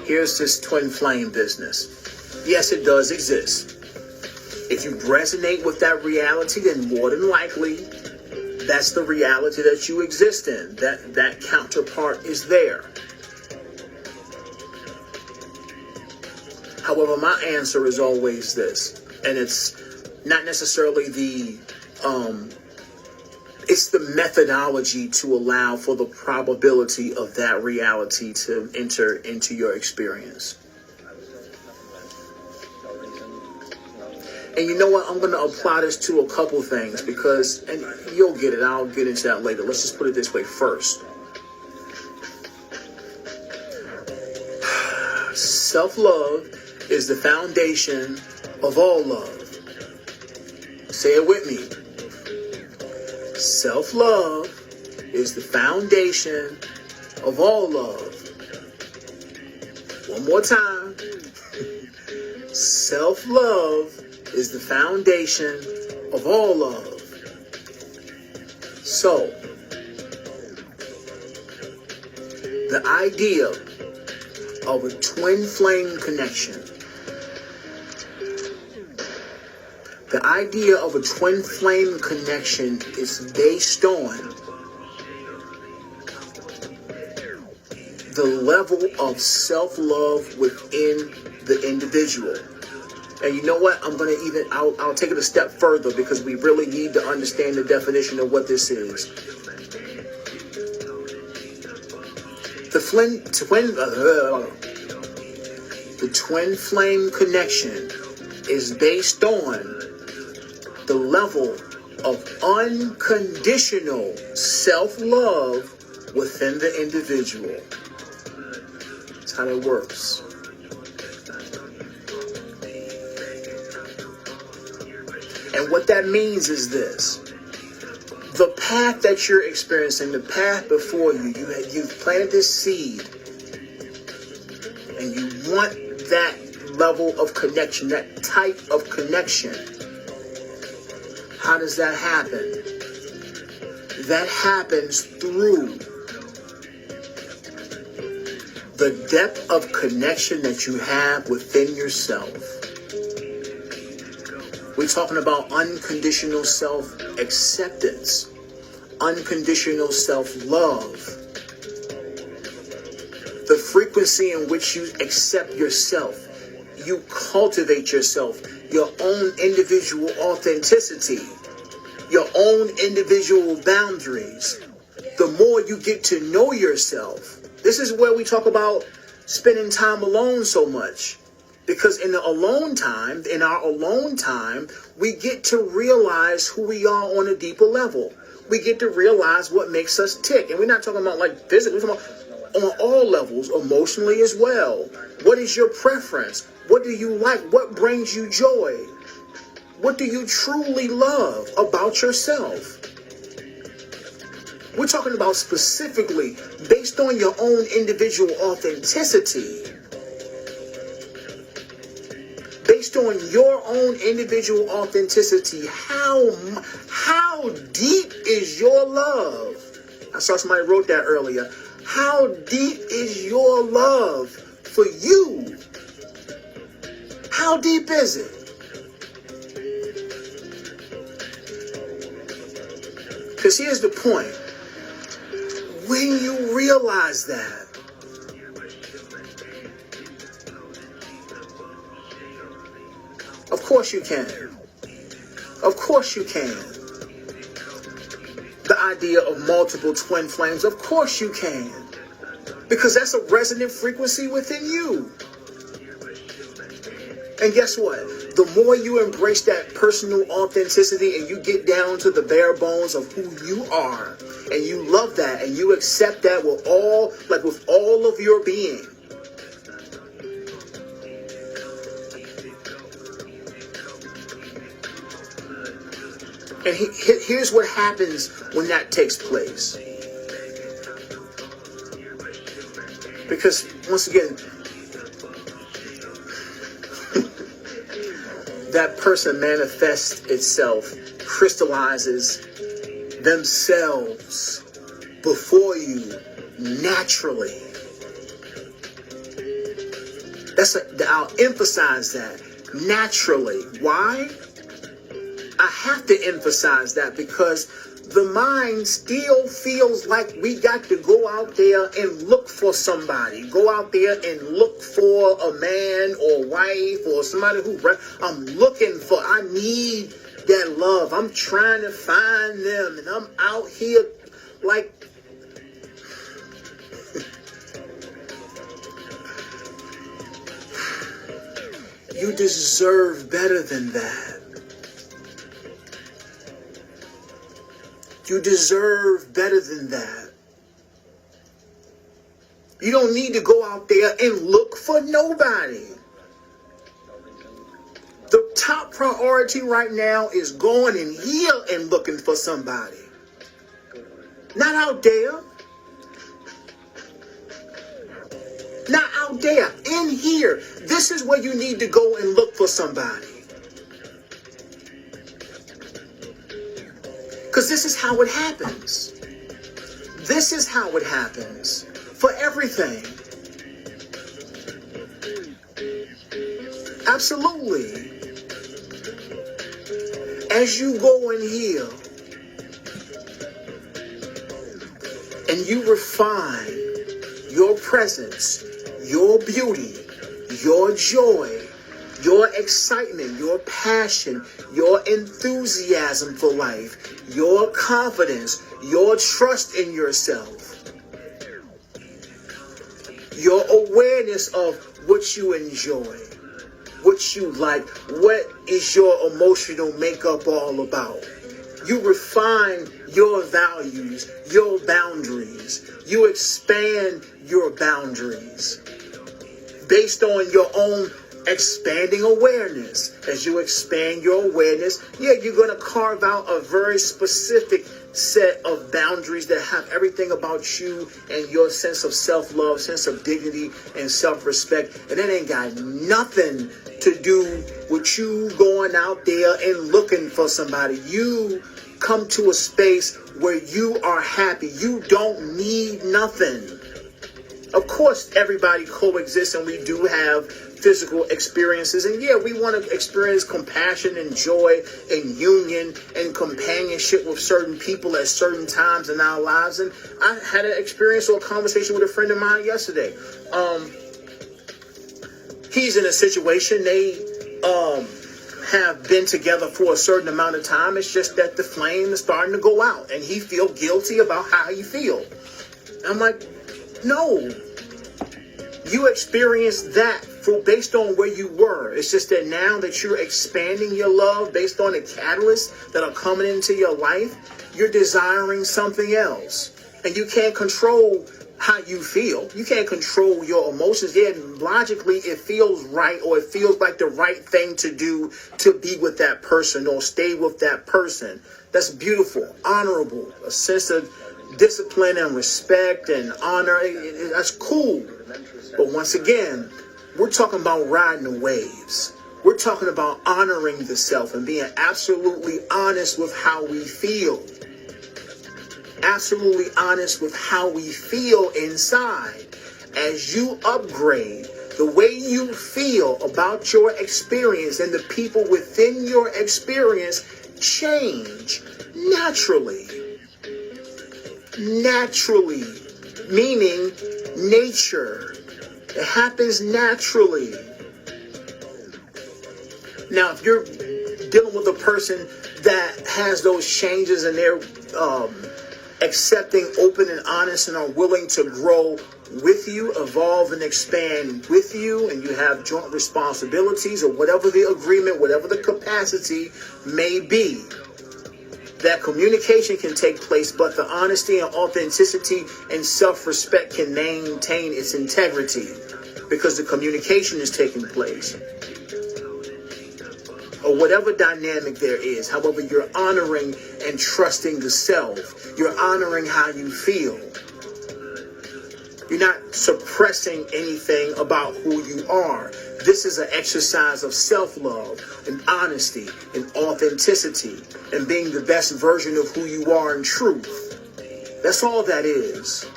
here's this twin flame business. Yes, it does exist. If you resonate with that reality, then more than likely, that's the reality that you exist in. That counterpart is there. However, my answer is always this, and it's not necessarily it's the methodology to allow for the probability of that reality to enter into your experience. And you know what? I'm going to apply this to a couple things because, and you'll get it. I'll get into that later. Let's just put it this way first. Self-love is the foundation of all love. Say it with me. Self-love is the foundation of all love. One more time. Self-love is the foundation of all love. So, the idea of a twin flame connection. The idea of a twin flame connection is based on the level of self-love within the individual. And you know what? I'll take it a step further because we really need to understand the definition of what this is. The twin flame connection is based on the level of unconditional self-love within the individual. That's how it works. And what that means is this. The path that you're experiencing, the path before you, you've planted this seed. And you want that level of connection, that type of connection. How does that happen? That happens through the depth of connection that you have within yourself. We're talking about unconditional self-acceptance, unconditional self-love. The frequency in which you accept yourself, you cultivate yourself, your own individual authenticity, your own individual boundaries. The more you get to know yourself, this is where we talk about spending time alone so much. Because in our alone time, we get to realize who we are on a deeper level. We get to realize what makes us tick. And we're not talking about like physically, we're talking about on all levels, emotionally as well. What is your preference? What do you like? What brings you joy? What do you truly love about yourself? We're talking about specifically based on your own individual authenticity. Based on your own individual authenticity, how deep is your love? I saw somebody wrote that earlier. How deep is your love for you? How deep is it? Because here's the point. When you realize that, of course you can. Of course you can. The idea of multiple twin flames, of course you can. Because that's a resonant frequency within you. And guess what? The more you embrace that personal authenticity and you get down to the bare bones of who you are, and you love that and you accept that with all of your being, and here's what happens when that takes place. Because once again, that person manifests itself, crystallizes themselves before you naturally. I'll emphasize that. Naturally. Why? I have to emphasize that because the mind still feels like we got to go out there and look for somebody. Go out there and look for a man or wife or somebody I need that love. I'm trying to find them and I'm out here like you deserve better than that. You deserve better than that. You don't need to go out there and look for nobody. The top priority right now is going in here and looking for somebody. Not out there. Not out there. In here. This is where you need to go and look for somebody. Because this is how it happens. This is how it happens for everything. Absolutely. As you go in here and you refine your presence, your beauty, your joy, your excitement, your passion, your enthusiasm for life, your confidence, your trust in yourself, your awareness of what you enjoy, what you like, what is your emotional makeup all about. You refine your values, your boundaries. You expand your boundaries based on your own expanding awareness. As you expand your awareness, you're going to carve out a very specific set of boundaries that have everything about you and your sense of self-love, sense of dignity, and self-respect. And it ain't got nothing to do with you going out there and looking for somebody. You come to a space where you are happy. You don't need nothing. Of course, everybody coexists and we do have physical experiences. And we want to experience compassion and joy and union and companionship with certain people at certain times in our lives. And I had an experience or a conversation with a friend of mine yesterday. He's in a situation, they have been together for a certain amount of time. It's just that the flame is starting to go out and he feels guilty about how he feels. I'm like, no, you experienced that based on where you were. It's just that now that you're expanding your love based on the catalysts that are coming into your life, you're desiring something else. And you can't control how you feel. You can't control your emotions. Logically, it feels right, or it feels like the right thing to do to be with that person or stay with that person. That's beautiful, honorable, a sense of discipline and respect and honor. That's cool. But once again, we're talking about riding the waves. We're talking about honoring the self and being absolutely honest with how we feel. Absolutely honest with how we feel inside. As you upgrade the way you feel about your experience and the people within your experience change naturally. Naturally, meaning nature. It happens naturally. Now, if you're dealing with a person that has those changes and they're accepting, open and honest, and are willing to grow with you, evolve and expand with you, and you have joint responsibilities or whatever the agreement, whatever the capacity may be, that communication can take place, but the honesty and authenticity and self-respect can maintain its integrity because the communication is taking place. Or whatever dynamic there is, however, you're honoring and trusting the self. You're honoring how you feel. You're not suppressing anything about who you are. This is an exercise of self-love and honesty and authenticity and being the best version of who you are in truth. That's all that is.